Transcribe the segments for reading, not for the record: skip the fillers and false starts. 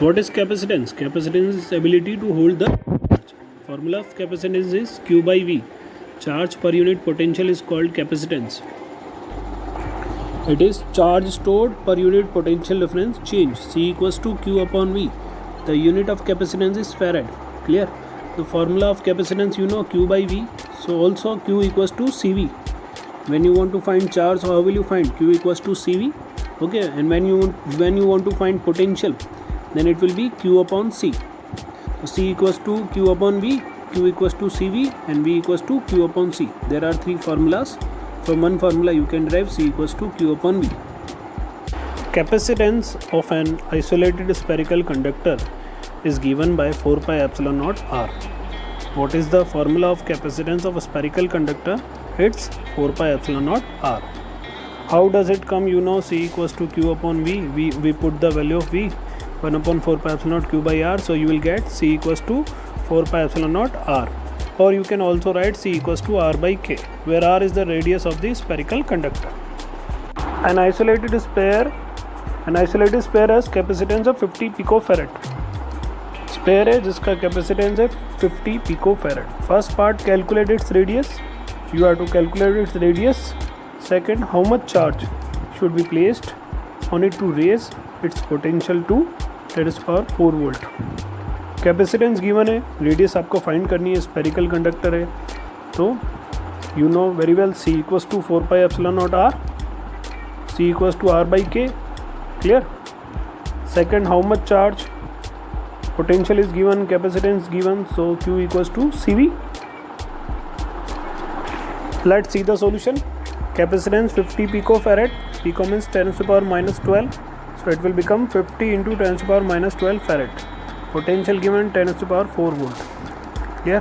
What is capacitance? Capacitance is ability to hold the charge. Formula of capacitance is Q by V. Charge per unit potential is called capacitance. It is charge stored per unit potential difference change. C equals to Q upon V. The unit of capacitance is farad. Clear? The formula of capacitance you know, Q by V. So also Q equals to CV. When you want to find charge, how will you find? Q equals to CV. Okay, and when you want to find potential, then it will be Q upon C. So C equals to Q upon V, Q equals to CV, and V equals to Q upon C. There are three formulas. From one formula you can derive C equals to Q upon V. Capacitance of an isolated spherical conductor is given by 4 pi epsilon naught R. What is the formula of capacitance of a spherical conductor? It's 4 pi epsilon naught R. How does it come? You know, C equals to Q upon V. We put the value of V, 1 upon 4 pi epsilon naught Q by R. So you will get C equals to 4 pi epsilon naught R. Or you can also write C equals to R by K, where R is the radius of the spherical conductor. An isolated sphere has capacitance of 50 picofarad. Sphere है जिसका capacitance है 50 picofarad. First part, calculate its radius. You have to calculate its radius. Second, how much charge should be placed on it to raise its potential to 10⁴ volt. Capacitance given है, radius आपको find करनी है, spherical conductor है, तो you know very well C equals to 4 pi epsilon naught R, C equals to R by K. Clear? Second, how much charge, potential is given, capacitance given, so Q equals to CV. Let's see the solution. Capacitance 50 picofarad, pico means 10⁻⁻12, so it will become 50 into 10⁻⁻12 farad. Potential given 10⁴ volt. Here,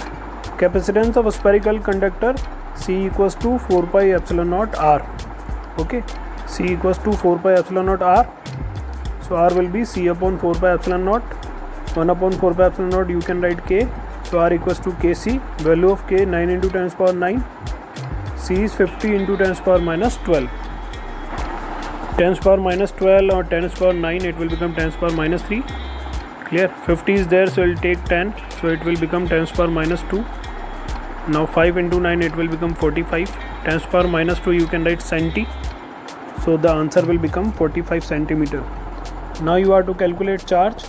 capacitance of a spherical conductor, C equals to 4 pi epsilon naught R. Okay, C equals to 4 pi epsilon naught R. So R will be C upon 4 pi epsilon naught. 1 upon 4 pi epsilon naught you can write K. So R equals to Kc. Value of K 9 into 10⁻⁹. C is 50 into 10⁻⁻12. 10⁻⁻12 or 10⁻⁹, it will become 10⁻⁻3. Clear? 50 is there, so it will take 10, so it will become 10⁻⁻2. Now 5 into 9, it will become 45. 10⁻⁻2 you can write centi, so the answer will become 45 centimeter. Now you have to calculate charge.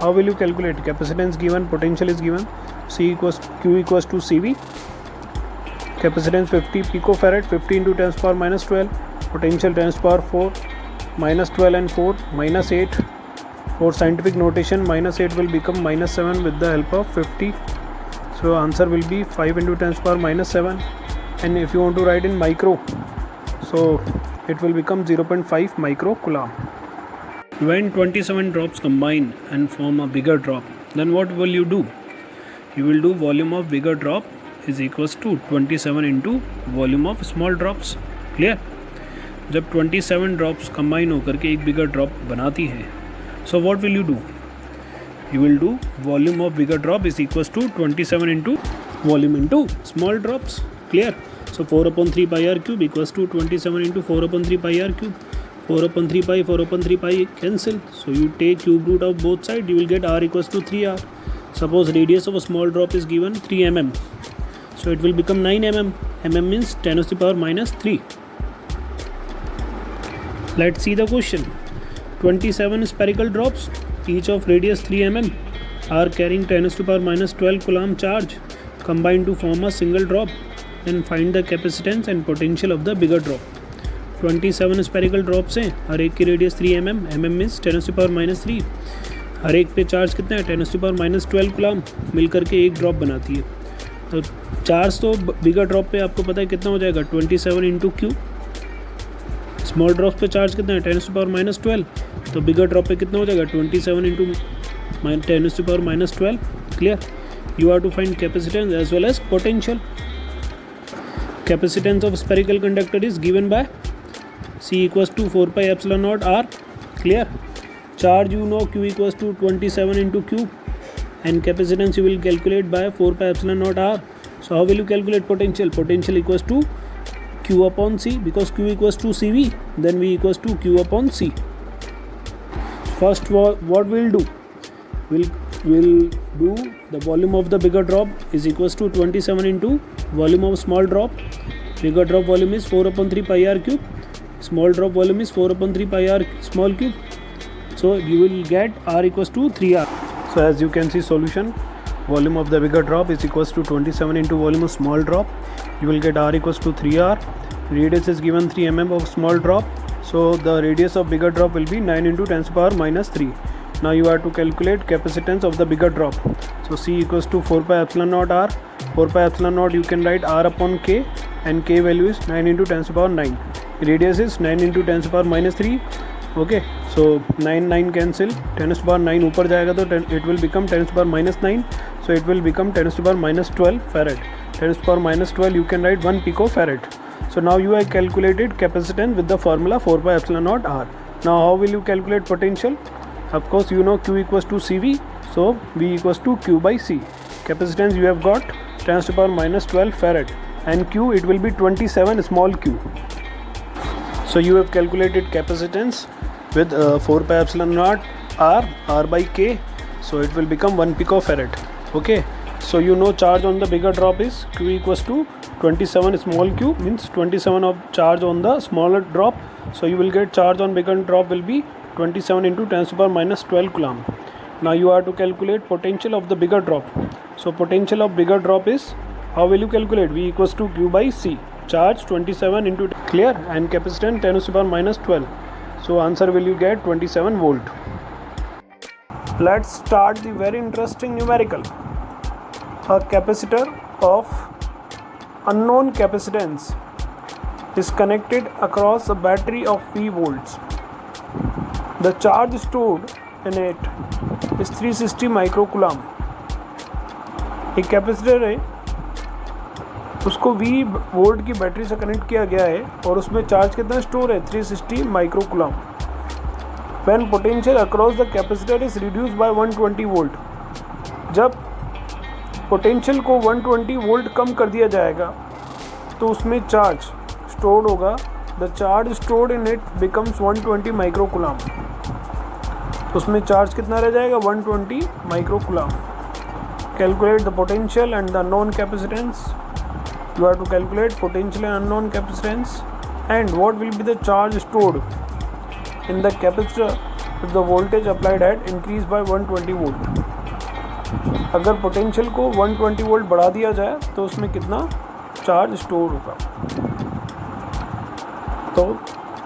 How will you calculate? Capacitance given, potential is given. Q equals to CV. Capacitance 50 picofarad, 50 into 10⁻⁻12. Potential 10⁻⁴, minus 12 and 4, minus 8. For scientific notation, minus 8 will become minus 7 with the help of 50. So answer will be 5 into 10⁻⁻7. And if you want to write in micro, so it will become 0.5 micro coulomb. When 27 drops combine and form a bigger drop, then what will you do? You will do volume of bigger drop is equals to 27 into volume of small drops. Clear? जब 27 drops combine होकर के एक बिगर drop बनाती है, so what will you do? You will do volume of bigger drop is equals to 27 into volume into small drops. Clear? So 4 upon 3 pi r cube equals to 27 into 4 upon 3 pi r cube. 4 upon 3 pi, 4 upon 3 pi cancel. So you take cube root of both sides, you will get r equals to 3r. Suppose radius of a small drop is given 3 mm. So it will become 9 mm. Mm means 10⁻⁻3. Let's see the question. 27 spherical drops, each of radius 3 mm, are carrying 10⁻⁻12 coulomb charge, combined to form a single drop. Then find the capacitance and potential of the bigger drop. 27 spherical drops हैं, हर एक की radius 3 mm, mm means 10⁻⁻3. हर एक पे charge कितना है? 10⁻⁻12 coulomb, मिलकर के एक ड्रॉप बनाती है. तो चार्ज तो बिगर ड्रॉप पे आपको पता है कितना हो जाएगा? 27 इंटू क्यू. स्मॉल ड्रॉप पे चार्ज कितना है? 10⁻⁻12. तो बिगर ड्रॉप पे कितना हो जाएगा? 27 into 10⁻⁻12. Clear? You have to find capacitance as well as potential. Capacitance of spherical conductor is given by C equals to 4 pi epsilon naught R. Clear? Charge you know Q equals to 27 into Q, and capacitance you will calculate by 4 pi epsilon naught R. So how will you calculate potential? Potential equals to Q upon C, because Q equals to CV, then V equals to Q upon C. first what we'll do, we'll do the volume of the bigger drop is equals to 27 into volume of small drop. Bigger drop volume is 4/3 pi r cube, small drop volume is 4/3 pi r small cube. So you will get r equals to 3r. So as you can see, solution, volume of the bigger drop is equals to 27 into volume of small drop. You will get r equals to 3r. Radius is given 3 mm of small drop, so the radius of bigger drop will be 9 into 10 to the power minus 3. Now you have to calculate capacitance of the bigger drop. So C equals to 4 pi epsilon naught r. 4 pi epsilon naught you can write r upon k, and k value is 9 into 10 to the power 9. Radius is 9 into 10 to the power minus 3. Okay, so 9 cancel, 10 to the power 9 ऊपर जाएगा तो it will become 10 to the power minus 9. So it will become 10 to the power minus 12 farad. 10 to the power minus 12 you can write 1 picofarad. So now you have calculated capacitance with the formula 4 pi epsilon naught r. Now how will you calculate potential? Of course you know Q equals to CV, so V equals to Q by C. Capacitance you have got 10 to the power minus 12 farad, and Q it will be 27 small q. So you have calculated capacitance with 4 pi epsilon naught r by k, so it will become 1 picofarad. Okay, so you know charge on the bigger drop is Q equals to 27 small q, means 27 of charge on the smaller drop. So you will get charge on bigger drop will be 27 into 10 to the power minus 12 coulomb. Now you have to calculate potential of the bigger drop. So potential of bigger drop is, how will you calculate? V equals to Q by C. Charge 27 into, clear, and capacitance 10 to the power minus 12. So answer will you get 27 volt. Let's start the very interesting numerical. A capacitor of unknown capacitance is connected across a battery of V volts. The charge stored in it is 360 microcoulomb. एक capacitor है, उसको V volt की battery से connect किया गया है और उसमें चार्ज कितना स्टोर है? 360 microcoulomb. When potential across the capacitor is reduced by 120 volt, जब पोटेंशियल को 120 वोल्ट कम कर दिया जाएगा तो उसमें चार्ज स्टोर्ड होगा. The charge stored in it becomes 120 microcoulomb. उसमें चार्ज कितना रह जाएगा? 120 microcoulomb. Calculate the potential and the unknown capacitance. You have to calculate potential and unknown capacitance, and what will be the charge stored in the capacitor if the voltage applied had increased by 120 volt. अगर potential को 120 volt बढ़ा दिया जाए तो उसमें कितना charge store होगा? तो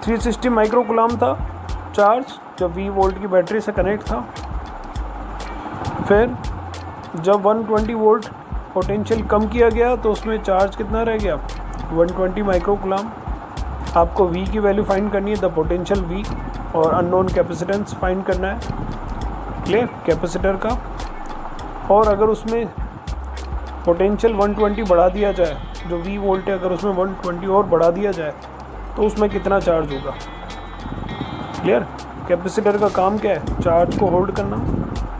360 माइक्रोकूलम था चार्ज जब V वोल्ट की बैटरी से कनेक्ट था. फिर जब 120 वोल्ट पोटेंशियल कम किया गया तो उसमें चार्ज कितना रह गया? 120 माइक्रोकूलम. आपको V की वैल्यू फाइंड करनी है, द पोटेंशियल V, और अननोन कैपेसिटेंस फाइंड करना है. क्लियर? कैपेसिटर का. और अगर उसमें पोटेंशियल 120 बढ़ा दिया जाए, जो V वोल्ट है, अगर उसमें 120 और बढ़ा दिया जाए तो उसमें कितना चार्ज होगा? क्लियर? कैपेसिटर का काम क्या है? चार्ज को होल्ड करना.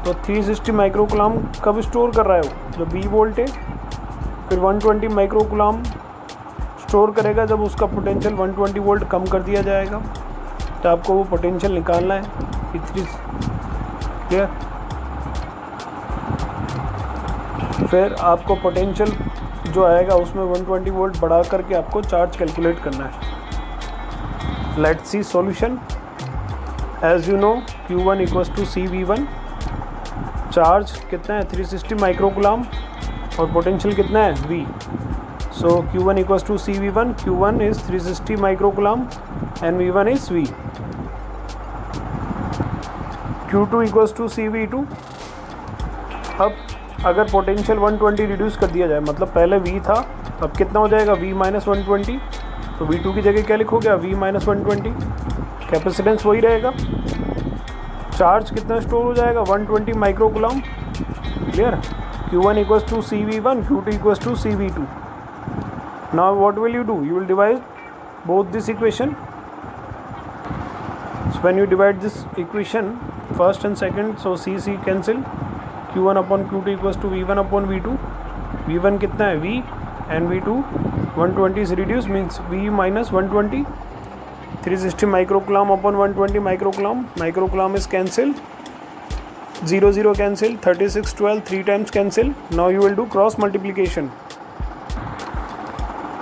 तो 360 माइक्रोकूलम कब स्टोर कर रहा है वो? जो V वोल्ट है. फिर 120 माइक्रोकूलम स्टोर करेगा जब उसका पोटेंशियल 120 वोल्ट कम कर दिया जाएगा. तो आपको वो पोटेंशियल निकालना है. क्लियर? फिर आपको पोटेंशियल जो आएगा उसमें 120 वोल्ट बढ़ा करके आपको चार्ज कैलकुलेट करना है. Let's see solution. As you know Q1 equals to CV1. चार्ज कितना है? 360 माइक्रोकूलम, और पोटेंशियल कितना है? V. So Q1 equals to CV1. Q1 is 360 microcoulomb and V1 is V. Q2 equals to CV2. अब अगर पोटेंशियल 120 रिड्यूस कर दिया जाए, मतलब पहले V था, अब कितना हो जाएगा? V minus 120. तो V2 की जगह क्या लिखोगे? V minus 120. कैपेसिटेंस वही रहेगा. चार्ज कितना स्टोर हो जाएगा? 120 microcoulomb. Clear? Q1 equals to CV1, Q2 equals to CV2. Now what will you do? You will divide both this equation. So when you divide this equation first and second, so C cancel. Q1 upon Q2 equals to V1 upon V2. V1 कितना है? V, and V2 120 is reduced, means V minus 120. 360 microcoulomb upon 120 microcoulomb. Microcoulomb is cancelled. 0 0 cancel. 36 12 3 times cancel. Now you will do cross multiplication.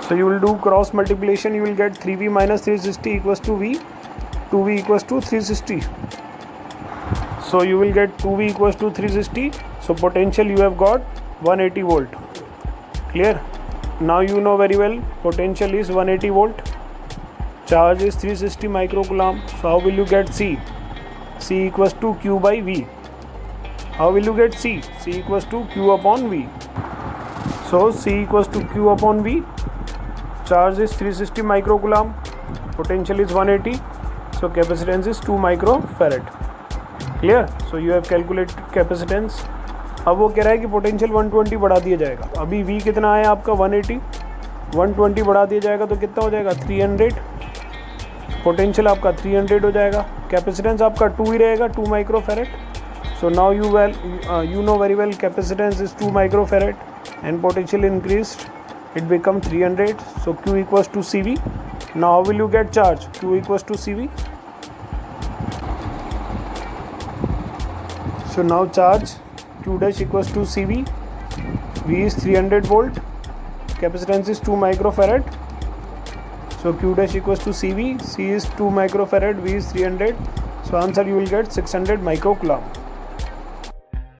So you will do cross multiplication. You will get 3v minus 360 equals to v. 2v equals to 360. So you will get 2v equals to 360. So potential you have got 180 volt. Clear? Now you know very well potential is 180 volt. Charge is 360 microcoulomb. So how will you get C? C equals to Q by V. How will you get C? C equals to Q upon V. So C equals to Q upon V. Charge is 360 microcoulomb. Potential is 180. So capacitance is 2 microfarad. Clear? So you have calculated capacitance. अब वो कह रहा है कि potential 120 बढ़ा दिया जाएगा. अभी V कितना है आपका 180. 120 बढ़ा दिया जाएगा तो कितना हो जाएगा 300. पोटेंशियल आपका 300 हो जाएगा. कैपेसिटेंस आपका 2 ही रहेगा 2 microfarad. So now you know very well capacitance is 2 microfarad and potential increased, it become 300. So Q equals to CV. Now how will you get charge? Q equals to CV. So now charge Q dash equals to CV. V is 300 volt. Capacitance is 2 microfarad. So Q dash equals to CV. C is 2 microfarad. V is 300. So answer you will get 600 microcoulomb.